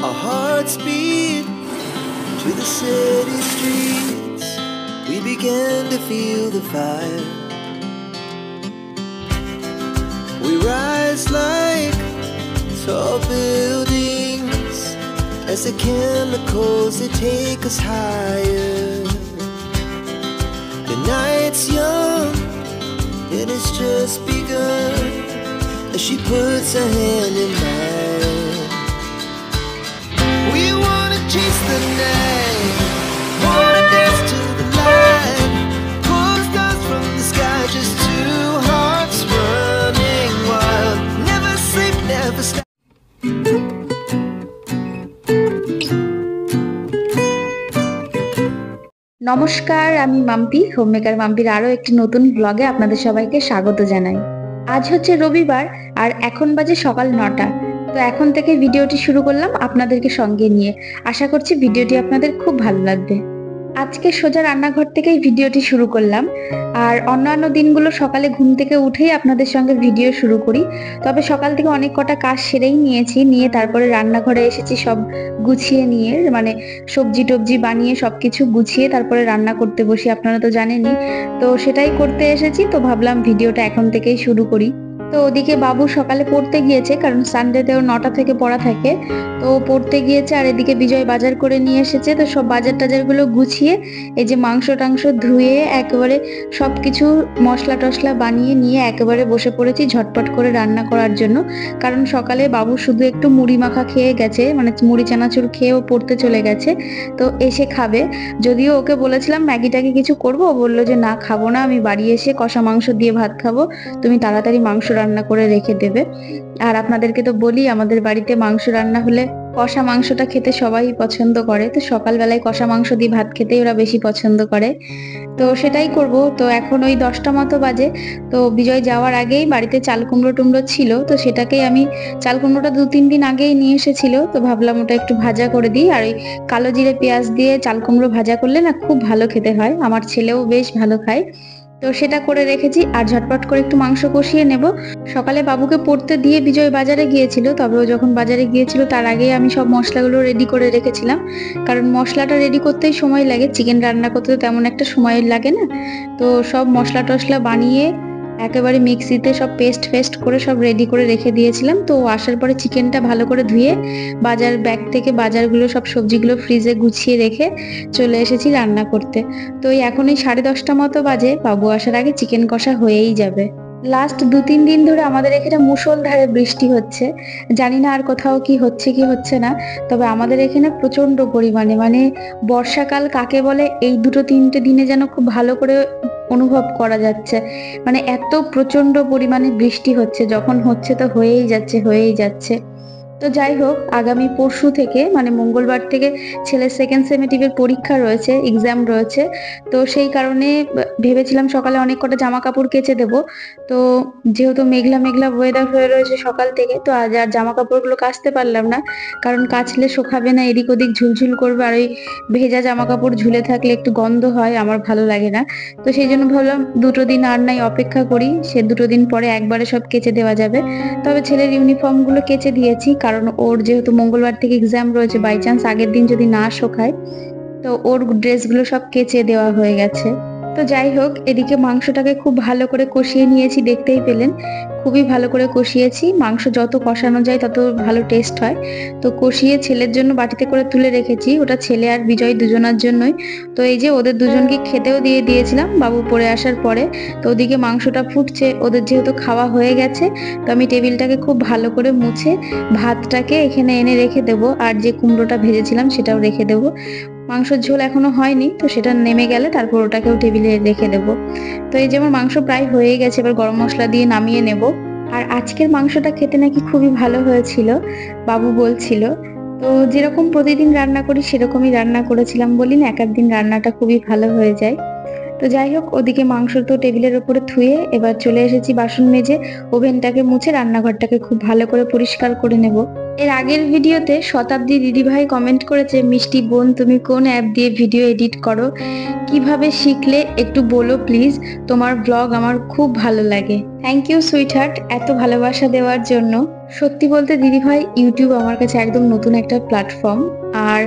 Our hearts beat to the city streets. We began to feel the fire. We rise like tall buildings as the chemicals, they take us higher. The night's young and it's just begun as she puts her hand in mine. We wanna chase the night, wanna dance to the light, pull stars from the sky, just two hearts running wild. Never sleep, never stop. নমস্কার, আমি Mampi, homemaker মাম্পির আরো একটি নতুন ব্লগে আপনাদের সবাইকে স্বাগত জানাই। আজ হচ্ছে রবিবার আর এখন বাজে সকাল 9টা। তো এখন থেকে ভিডিওটি শুরু করলাম আপনাদেরকে সঙ্গে নিয়ে। আশা করছি ভিডিওটি আপনাদের খুব ভালো লাগবে। আজকে সোজা রান্নাঘর থেকেই ভিডিওটি শুরু করলাম। আর অন্যান্য দিনগুলো সকালে ঘুম থেকে উঠেই আপনাদের সঙ্গে ভিডিও শুরু করি। তবে সকাল থেকে অনেক কটা কাজ সেরেই নিয়ে তারপরে রান্নাঘরে এসেছি সব গুছিয়ে নিয়ে, মানে সবজি টবজি বানিয়ে সবকিছু গুছিয়ে তারপরে রান্না করতে বসি, আপনারা তো জানেনই। তো সেটাই করতে এসেছি, তো ভাবলাম ভিডিওটা এখন থেকেই শুরু করি। তো ওদিকে বাবু সকালে পড়তে গিয়েছে, কারণ সানডেতেও 9টা থেকে পড়া থাকে। তো পড়তে গিয়েছে আর এদিকে বিজয় বাজার করে নিয়ে এসেছে। তো সব বাজার টাজারগুলো গুছিয়ে এই যে মাংস টাংস ধুয়ে একেবারে সবকিছু মশলা টশলা বানিয়ে নিয়ে একেবারে বসে পড়েছি ঝটপট করে রান্না করার জন্য। কারণ সকালে বাবু শুধু একটু মুড়ি মাখা খেয়ে গেছে, মানে মুড়ি চানাচুর খেয়েও পড়তে চলে গেছে। তো এসে খাবে, যদিও ওকে বলেছিলাম ম্যাগি ট্যাগি কিছু করবো, ও বললো যে না খাবো না, আমি বাড়ি এসে কষা মাংস দিয়ে ভাত খাবো, তুমি তাড়াতাড়ি মাংস রান্না করে রেখে দেবে। আর আপনাদেরকে তো বলি, আমাদের বাড়িতে মাংস রান্না হলে কষা মাংসটা খেতে সবাই পছন্দ করে। তো সকালবেলায় কষা মাংস দিয়ে ভাত খেতেই ওরা বেশি পছন্দ করে। তো সেটাই করব। তো এখন ওই 10টা মতো বাজে। তো বিজয় যাওয়ার আগেই বাড়িতে চাল কুমড়ো টুমড়ো ছিল, তো সেটাকেই আমি, চাল কুমড়োটা 2-3 দিন আগেই নিয়ে এসেছিল, তো ভাবলাম ওটা একটু ভাজা করে দিই। আর ওই কালো জিরে পেঁয়াজ দিয়ে চাল কুমড়ো ভাজা করলে না খুব ভালো খেতে হয়, আমার ছেলেও বেশ ভালো খায়। তো সেটা করে রেখেছি আর ঝটপট করে একটু মাংস কষিয়ে নেব। সকালে বাবুকে পড়তে দিয়ে বিজয় বাজারে গিয়েছিল, তবে ও যখন বাজারে গিয়েছিল তার আগে আমি সব মশলাগুলো রেডি করে রেখেছিলাম, কারণ মশলাটা রেডি করতেই সময় লাগে, চিকেন রান্না করতে তো তেমন একটা সময় লাগে না। তো সব মশলা টশলা বানিয়ে একেবারে মিক্সিতে সব পেস্ট করে সব রেডি করে রেখে দিয়েছিলাম। তো আসার পরে চিকেনটা ভালো করে ধুয়ে বাজার ব্যাগ থেকে বাজারগুলো সব সবজিগুলো ফ্রিজে গুছিয়ে রেখে চলে এসেছি রান্না করতে। তো এখন এই 10:30 মতো বাজে, বাবু আসার আগে চিকেন কষা হয়েই যাবে। লাস্ট 2-3 দিন ধরে আমাদের এখানে মুষলধারে বৃষ্টি হচ্ছে, জানি না আর কোথাও কি হচ্ছে কি হচ্ছে না, তবে আমাদের এখানে প্রচন্ড পরিমাণে, মানে বর্ষাকাল কাকে বলে এই 2-3টে দিনে যেন খুব ভালো করে অনুভব করা যাচ্ছে। মানে এত প্রচন্ড পরিমাণে বৃষ্টি হচ্ছে, যখন হচ্ছে তো হয়েই যাচ্ছে। তো যাই হোক, আগামী পরশু থেকে মানে মঙ্গলবার থেকে ছেলের সেকেন্ড সেমেটিভের পরীক্ষা রয়েছে, এক্সাম রয়েছে। তো সেই কারণে ভেবেছিলাম সকালে অনেক কটা জামা কাপড় কেচে দেব। তো যেহেতু মেঘলা মেঘলা ওয়েদার হয়ে রয়েছে সকাল থেকে, তো আজ আর জামা কাপড়গুলো কাচতে পারলাম না, কারণ কাচলে শুকাবে না, এদিক ওদিক ঝুলঝুল করবে, আর ওই ভেজা জামা কাপড় ঝুলে থাকলে একটু গন্ধ হয়, আমার ভালো লাগে না। তো সেই জন্য ভাবলাম 2টো দিন আর নাই অপেক্ষা করি, সে 2টো দিন পরে একবারে সব কেচে দেওয়া যাবে। তবে ছেলের ইউনিফর্ম গুলো কেচে দিয়েছি, কারণ ওর যেহেতু মঙ্গলবার থেকে এক্সাম রয়েছে, বাই চান্স আগের দিন যদি না শোকায়, তো ওর ড্রেসগুলো সব কেচে দেওয়া হয়ে গেছে। তো যাই হোক, এদিকে মাংসটাকে খুব ভালো করে কষিয়ে নিয়েছি, দেখতেই পেলেন খুবই ভালো করে কষিয়েছি। মাংস যত কষানো যায় তত ভালো টেস্ট হয়। তো কষিয়ে ছেলের জন্য বাটিতে করে তুলে রেখেছি, ওটা ছেলে আর বিজয় দুজনের জন্যই। তো এই যে ওদের দুজনকে খেতেও দিয়ে দিয়েছিলাম বাবু পড়ে আসার পরে। তো ওদিকে মাংসটা ফুটছে, ওদের যেহেতু খাওয়া হয়ে গেছে, তো আমি টেবিলটাকে খুব ভালো করে মুছে ভাতটাকে এখানে এনে রেখে দেবো, আর যে কুমড়োটা ভেজেছিলাম সেটাও রেখে দেবো। মাংসের ঝোল এখনো হয়নি, তো সেটা নেমে গেলে তারপর ওটাকেও টেবিলে রেখে দেবো। তো এই যেমন মাংস প্রায় হয়ে গেছে, এবার গরম মশলা দিয়ে নামিয়ে নেব। আর আজকের মাংসটা খেতে নাকি খুবই ভালো হয়েছিল, বাবু বলছিল। তো যেরকম প্রতিদিন রান্না করি সেরকমই রান্না করেছিলাম, বলি না এক দিন রান্নাটা খুবই ভালো হয়ে যায়। তো যাই হোক, ওদিকে মাংস তো টেবিলের উপরে থুয়ে এবার চলে এসেছি বাসন মেজে ওভেনটাকে মুছে রান্নাঘরটাকে খুব ভালো করে পরিষ্কার করে নেব। এর আগের ভিডিওতে শতাব্দী দিদিভাই কমেন্ট করেছে, মিষ্টি বোন তুমি কোন অ্যাপ দিয়ে ভিডিও এডিট করো, কিভাবে শিখলে একটু বলো প্লিজ, তোমার ব্লগ আমার খুব ভালো লাগে। থ্যাংক ইউ সুইটহার্ট এত ভালোবাসা দেওয়ার জন্য। সত্যি বলতে দিদিভাই, ইউটিউব আমার কাছে একদম নতুন একটা প্ল্যাটফর্ম, আর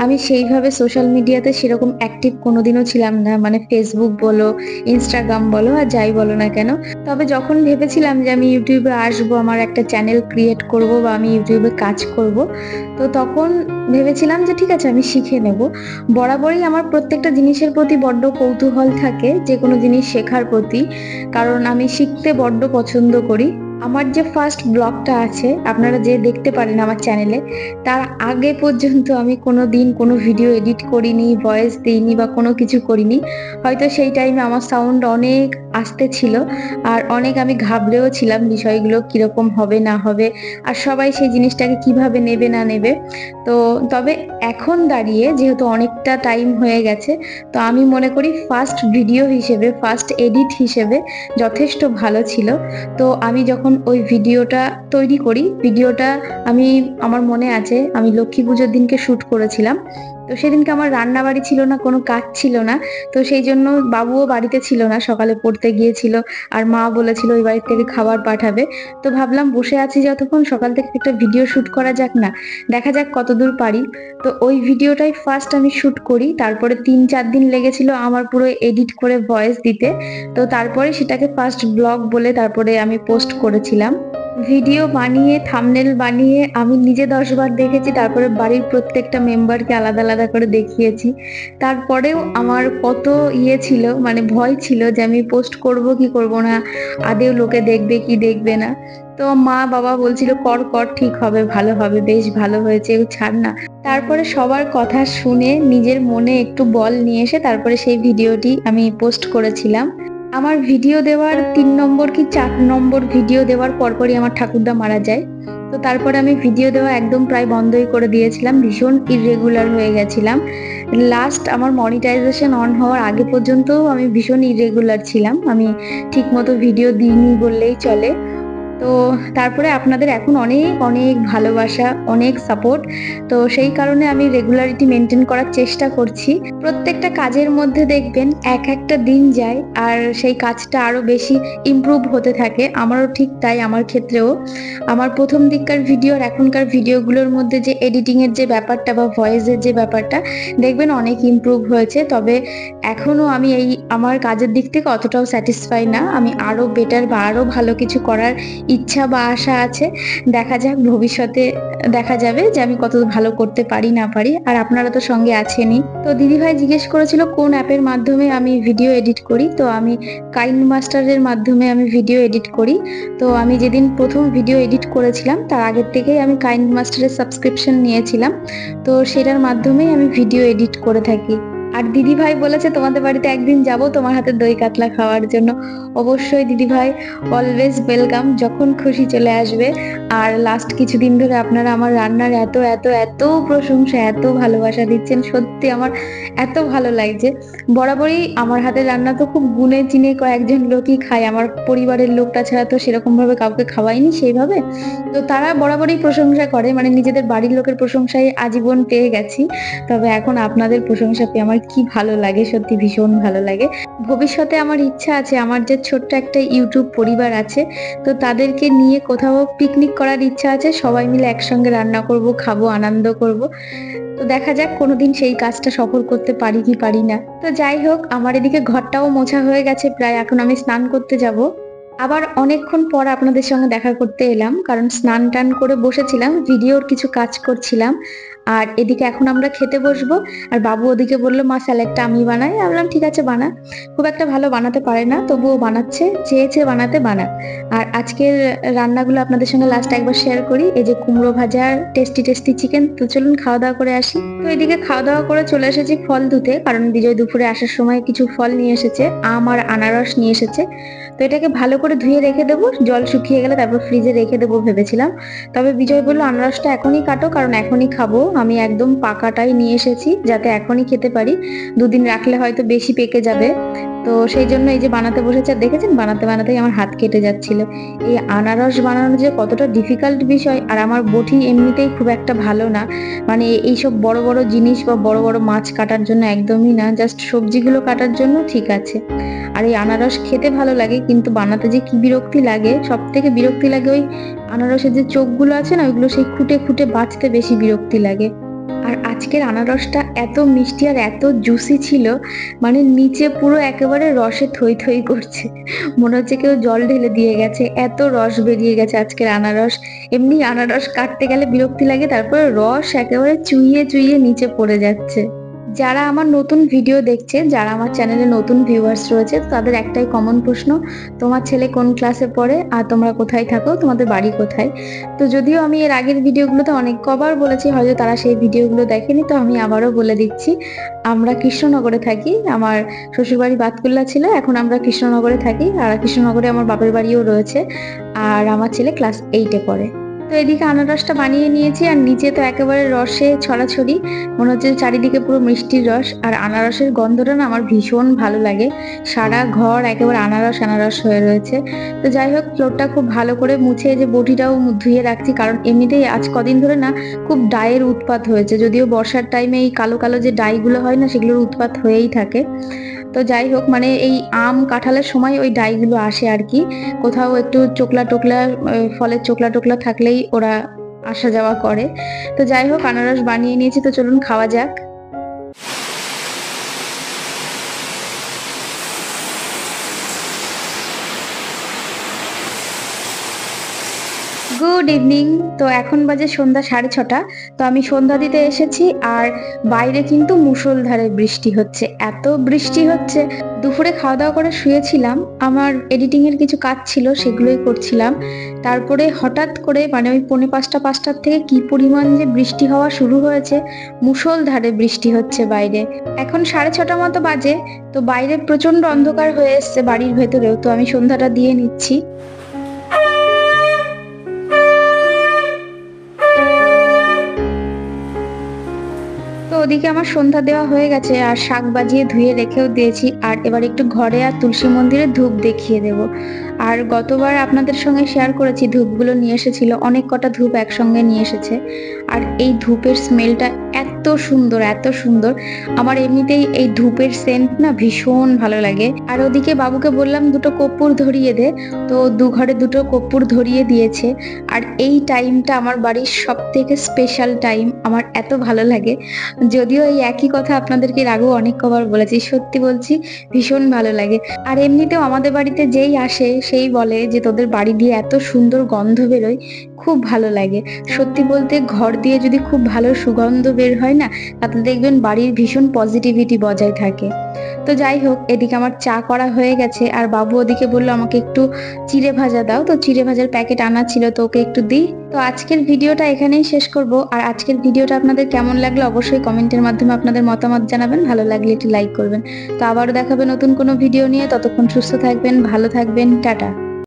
আমি সেইভাবে সোশ্যাল মিডিয়াতে সেরকম অ্যাক্টিভ কোনোদিনও ছিলাম না, মানে ফেসবুক বলো, ইনস্টাগ্রাম বলো, আর যাই বলো না কেন। তবে যখন ভেবেছিলাম যে আমি ইউটিউবে আসবো, আমার একটা চ্যানেল ক্রিয়েট করব বা আমি ইউটিউবে কাজ করব, তো তখন ভেবেছিলাম যে ঠিক আছে আমি শিখে নেব। বরাবরই আমার প্রত্যেকটা জিনিসের প্রতি বড্ড কৌতূহল থাকে, যে কোনো জিনিস শেখার প্রতি, কারণ আমি শিখতে বড্ড পছন্দ করি। আমার যে ফার্স্ট ব্লগটা আছে, আপনারা যে দেখতে পারেন আমার চ্যানেলে, তার আগে পর্যন্ত আমি কোনো দিন কোনো ভিডিও এডিট করিনি, ভয়েস দিইনি বা কোনো কিছু করিনি। হয়তো সেই টাইমে আমার সাউন্ড অনেক আস্তে ছিল, আর অনেক আমি ঘাবড়েও ছিলাম বিষয়গুলো কিরকম হবে না হবে, আর সবাই সেই জিনিসটাকে কিভাবে নেবে না নেবে। তো তবে এখন দাঁড়িয়ে যেহেতু অনেকটা টাইম হয়ে গেছে, তো আমি মনে করি ফার্স্ট ভিডিও হিসেবে, ফার্স্ট এডিট হিসেবে যথেষ্ট ভালো ছিল। তো আমি যখন ওই ভিডিওটা তৈরি করি, ভিডিওটা আমার মনে আছে আমি লক্ষ্মী পুজোর দিনকে শুট করেছিলাম। তো সেদিনকে আমার রান্না বাড়ি ছিল না, কোনো কাজ ছিল না, তো সেই জন্য বাবুও বাড়িতে ছিল না, সকালে পড়তে গিয়েছিল, আর মা বলেছিল ওই বাড়ি থেকে খাবার পাঠাবে। তো ভাবলাম বসে আছি যতক্ষণ, সকাল থেকে একটা ভিডিও শুট করা যাক না, দেখা যাক কতদূর পারি। তো ওই ভিডিওটাই ফার্স্ট আমি শুট করি, তারপরে 3-4 দিন লেগেছিল আমার পুরো এডিট করে ভয়েস দিতে। তো তারপরে সেটাকে ফার্স্ট ব্লগ বলে তারপরে আমি পোস্ট করেছিলাম। ভিডিও বানিয়ে থাম্বনেল বানিয়ে আমি নিজে 10 বার দেখেছি, তারপরে বাড়ির প্রত্যেকটা মেম্বারকে আলাদা আলাদা করে দেখিয়েছি। তারপরেও আমার কত ছিল, মানে ভয় ছিল যে আমি পোস্ট করব কি করব না, আদেও লোকে দেখবে কি দেখবে না। তো মা বাবা বলছিল কর কর, ঠিক হবে, ভালো হবে, বেশ ভালো হয়েছে, ছাড় না। তারপরে সবার কথা শুনে নিজের মনে একটু বল নিয়ে এসে তারপরে সেই ভিডিওটি আমি পোস্ট করেছিলাম। আমার ভিডিও দেওয়ার 3 নম্বর কি 4 নম্বর ভিডিও দেওয়ার পরপরই আমার ঠাকুরদা মারা যায়। তো তারপরে আমি ভিডিও দেওয়া একদম প্রায় বন্ধই করে দিয়েছিলাম, ভীষণ ইররেগুলার হয়ে গেছিলাম। লাস্ট আমার মনিটাইজেশন অন হওয়ার আগে পর্যন্তও আমি ভীষণ ইররেগুলার ছিলাম, আমি ঠিক মতো ভিডিও দিইনি বললেই চলে। তো তারপরে আপনাদের এখন অনেক অনেক ভালোবাসা, অনেক সাপোর্ট, তো সেই কারণে আমি রেগুলারিটি মেনটেন করার চেষ্টা করছি। প্রত্যেকটা কাজের মধ্যে দেখবেন এক একটা দিন যায় আর সেই কাজটা আরো বেশি ইমপ্রুভ হতে থাকে। আমারও ঠিক তাই, আমার ক্ষেত্রেও আমার প্রথম দিককার ভিডিও আর এখনকার ভিডিওগুলোর মধ্যে যে এডিটিং এর যে ব্যাপারটা বা ভয়েসের যে ব্যাপারটা, দেখবেন অনেক ইমপ্রুভ হয়েছে। তবে এখনো আমি আমার কাজের দিক থেকে অতটাও স্যাটিসফাই না, আমি আরো বেটার বা আরো ভালো কিছু করার ইচ্ছা বা আশা আছে। দেখা যাক, ভবিষ্যতে দেখা যাবে যে আমি কত ভালো করতে পারি না পারি। আর আপনারা তো সঙ্গে আছেনই। তো দিদিভাই জিজ্ঞেস করেছিল কোন অ্যাপের মাধ্যমে আমি ভিডিও এডিট করি, তো আমি কাইন্ড মাস্টারের মাধ্যমে আমি ভিডিও এডিট করি। তো আমি যেদিন প্রথম ভিডিও এডিট করেছিলাম তার আগের থেকেই আমি কাইন্ড মাস্টারের সাবস্ক্রিপশন নিয়েছিলাম, তো সেটার মাধ্যমেই আমি ভিডিও এডিট করে থাকি। আর দিদিভাই বলেছে তোমাদের বাড়িতে একদিন যাব তোমার হাতে দই কাতলা খাওয়ার জন্য। অবশ্যই দিদিভাই, অলওয়েজ ওয়েলকাম, যখন খুশি চলে আসবে। আর লাস্ট কিছুদিন ধরে আপনারা আমার রান্নার এত এত এত প্রশংসা, এত ভালোবাসা দিচ্ছেন, সত্যি আমার এত ভালো লাগছে। বরাবরই আমার হাতের রান্না তো খুব গুনে চিনে কয়েকজন লোকই খায়, আমার পরিবারের লোকটা ছাড়া তো সেরকম ভাবে কাউকে খাওয়াইনি সেইভাবে। তো তারা বরাবরই প্রশংসা করে, মানে নিজেদের বাড়ির লোকের প্রশংসায় আজীবন পেয়ে গেছি। তবে এখন আপনাদের প্রশংসা পেয়ে আমার কি ভালো লাগে, সত্যি ভীষণ ভালো লাগে। ভবিষ্যতে আমার ইচ্ছা আছে, আমার যে ছোট্ট একটা ইউটিউব পরিবার আছে, তো তাদেরকে নিয়ে কোথাও পিকনিক করার ইচ্ছা আছে, সবাই মিলে একসঙ্গে রান্না করব, খাবো, আনন্দ করব। তো দেখা যাক কোনোদিন সেই কাজটা সফল করতে পারি কি পারি না। তো যাই হোক, আমার এদিকে ঘরটাও মোছা হয়ে গেছে প্রায়, এখন আমি স্নান করতে যাব। আবার অনেকক্ষণ পর আপনাদের সঙ্গে দেখা করতে এলাম, কারণ স্নান টান করে বসেছিলাম, ভিডিওর কিছু কাজ করছিলাম। আর এদিকে এখন আমরা খেতে বসবো, আর বাবু ওদিকে বললো মা স্যালাডটা আমি বানাই। আমি বললাম ঠিক আছে বানা। খুব একটা ভালো বানাতে পারে না, তবুও বানাচ্ছে, চেয়েছে বানাতে, বানা। আর আজকের রান্নাগুলো আপনাদের সঙ্গে লাস্ট একবার শেয়ার করি। এই যে কুমড়ো ভাজা, টেস্টি টেস্টি চিকেন। তো চলুন খাওয়া দাওয়া করে আসি। তো এদিকে খাওয়া দাওয়া করে চলে এসেছি ফল ধুতে, কারণ বিজয় দুপুরে আসার সময় কিছু ফল নিয়ে এসেছে, আম আর আনারস নিয়ে এসেছে। তো এটাকে ভালো করে ধুয়ে রেখে দেবো, জল শুকিয়ে গেলে তারপর ফ্রিজে রেখে দেবো ভেবেছিলাম। তবে বিজয় বললো আনারসটা এখনই কাটো, কারণ এখনই খাবো। আমি একদম পাকাটাই নিয়ে এসেছি যাতে এখনই খেতে পারি, 2 দিন রাখলে হয়তো বেশি পেকে যাবে। তো সেই জন্য এই যে বানাতে বসেছে, আর দেখেছেন বানাতে বানাতেই আমার হাত কেটে যাচ্ছিল। এই আনারস বানানো যে কতটা ডিফিকাল্ট বিষয়, আর আমার বটি এমনিতেই খুব একটা ভালো না, মানে এইসব বড় বড় জিনিস বা বড় বড় মাছ কাটার জন্য একদমই না, জাস্ট সবজিগুলো কাটার জন্য ঠিক আছে। আর এই আনারস খেতে ভালো লাগে, কিন্তু বানাতে যে কি বিরক্তি লাগে, সব থেকে বিরক্তি লাগে ওই আনারসের যে চোখগুলো আছে না, ওইগুলো সেই খুঁটে খুঁটে বাছতে বেশি বিরক্তি লাগে। আর আজকের আনারসটা এত মিষ্টি আর এত জুসি ছিল, মানে নিচে পুরো একেবারে রসে থই থই করছে, মনে হচ্ছে কেউ জল ঢেলে দিয়ে গেছে, এত রস বেরিয়ে গেছে আজকের আনারস। এমনি আনারস কাটতে গেলে বিরক্তি লাগে, তারপরে রস একেবারে চুইয়ে চুইয়ে নিচে পড়ে যাচ্ছে। যারা আমার নতুন ভিডিও দেখছে, যারা আমার চ্যানেলে নতুন ভিউয়ার্স রয়েছে, তাদের একটাই কমন প্রশ্ন, তোমার ছেলে কোন ক্লাসে পড়ে আর তোমরা কোথায় থাকো, তোমাদের বাড়ি কোথায়? তো যদিও আমি এর আগের ভিডিওগুলোতে অনেক কবার বলেছি, হয়তো তারা সেই ভিডিওগুলো দেখেনি, তো আমি আবারও বলে দিচ্ছি। আমরা কৃষ্ণনগরে থাকি, আমার শ্বশুরবাড়ি বাতকুল্লা ছিল, এখন আমরা কৃষ্ণনগরে থাকি, আর কৃষ্ণনগরে আমার বাপের বাড়িও রয়েছে। আর আমার ছেলে ক্লাস 8-এ পড়ে। তো এদিকে আনারসটা বানিয়ে নিয়েছি, আর নিচে তো একেবারে রসে ছড়াছড়ি, মনে হচ্ছে চারিদিকে পুরো মিষ্টির রস। আর আনারসের গন্ধটা না আমার ভীষণ ভালো লাগে, সারা ঘর একেবারে আনারস আনারস হয়ে রয়েছে। তো যাই হোক, ফ্লোরটা খুব ভালো করে মুছে যে বটিটাও ধুয়ে রাখছি, কারণ এমনিতেই আজ কদিন ধরে না খুব ডায়ের উৎপাত হয়েছে, যদিও বর্ষার টাইমে এই কালো কালো যে ডাইগুলো হয় না, সেগুলোর উৎপাত হয়েই থাকে। তো যাই হোক, মানে এই আম কাঁঠালের সময় ওই ডাইগুলো আসে আর কি, কোথাও একটু চোকলা টোকলা, ফলের চোকলা টোকলা থাকলেই ওরা আসা যাওয়া করে। তো যাই হোক, আনারস বানিয়ে নিয়েছি, তো চলুন খাওয়া যাক। Good evening. তো এখন বাজে সন্ধ্যা 6:30। তো আমি সন্ধ্যা দিতে এসেছি, আর বাইরে কিন্তু মুষলধারে বৃষ্টি হচ্ছে, এত বৃষ্টি হচ্ছে। দুপুরে খাওয়া দাওয়া করে শুয়েছিলাম, আমার এডিটিং এর কিছু কাজ ছিল, সেগুলোই করছিলাম। তারপরে হঠাৎ করে মানে ওই 4:45-5টার থেকে কি পরিমাণ যে বৃষ্টি হওয়া শুরু হয়েছে, মুষলধারে বৃষ্টি হচ্ছে বাইরে। এখন 6:30 মতো বাজে, তো বাইরে প্রচন্ড অন্ধকার হয়ে এসছে বাড়ির ভেতরেও। তো আমি সন্ধ্যাটা দিয়ে নিচ্ছি। তো ওদিকে আমার সন্ধ্যা দেওয়া হয়ে গেছে, আর শাক বাজিয়ে ধুয়ে রেখেও দিয়েছি, আর এবার একটু ঘরে আর তুলসী মন্দিরে ধূপ দেখিয়ে দেব। আর গতবার আপনাদের সঙ্গে শেয়ার করেছি, ধূপগুলো নিয়ে এসেছিল, অনেক কটা ধূপ একসঙ্গে নিয়ে এসেছে। আর এই ধূপের স্মেলটা এত সুন্দর, এত সুন্দর। আমার এমনিতেই এই ধূপের সেন্ট না ভীষণ ভালো লাগে। আর ওদিকে বাবুকে বললাম দুটো কর্পূর ধরিয়ে দে, তো ঘরে দুটো কর্পূর ধরিয়ে দিয়েছে। আর এই টাইমটা আমার বাড়ির সব থেকে স্পেশাল টাইম, আমার এত ভালো লাগে। যদিও এই একই কথা আপনাদেরকে এর আগেও অনেক কবার বলেছি, সত্যি বলছি ভীষণ ভালো লাগে। আর এমনিতেও আমাদের বাড়িতে যেই আসে সেই বলে যে তোদের বাড়ি দিয়ে এত সুন্দর গন্ধ বেরোয়, খুব ভালো লাগে। সত্যি বলতে ঘর দিয়ে যদি খুব ভালো সুগন্ধ বের হয় না, তাতে দেখবেন বাড়ির ভীষণ পজিটিভিটি বজায় থাকে। তো যাই হোক, এদিকে আমার চা করা হয়ে গেছে, আর বাবু ওদিকে বললো আমাকে একটু চিড়ে ভাজা দাও, তো চিড়ে ভাজার প্যাকেট আনা ছিল, তো ওকে একটু দিই। তো আজকের ভিডিওটা এখানেই শেষ করব। আর আজকের ভিডিওটা আপনাদের কেমন লাগলো অবশ্যই কমেন্টের মাধ্যমে আপনাদের মতামত জানাবেন, ভালো লাগলে একটু লাইক করবেন। তো আবারও দেখাবে নতুন কোনো ভিডিও নিয়ে, ততক্ষণ সুস্থ থাকবেন, ভালো থাকবেন, টাটা।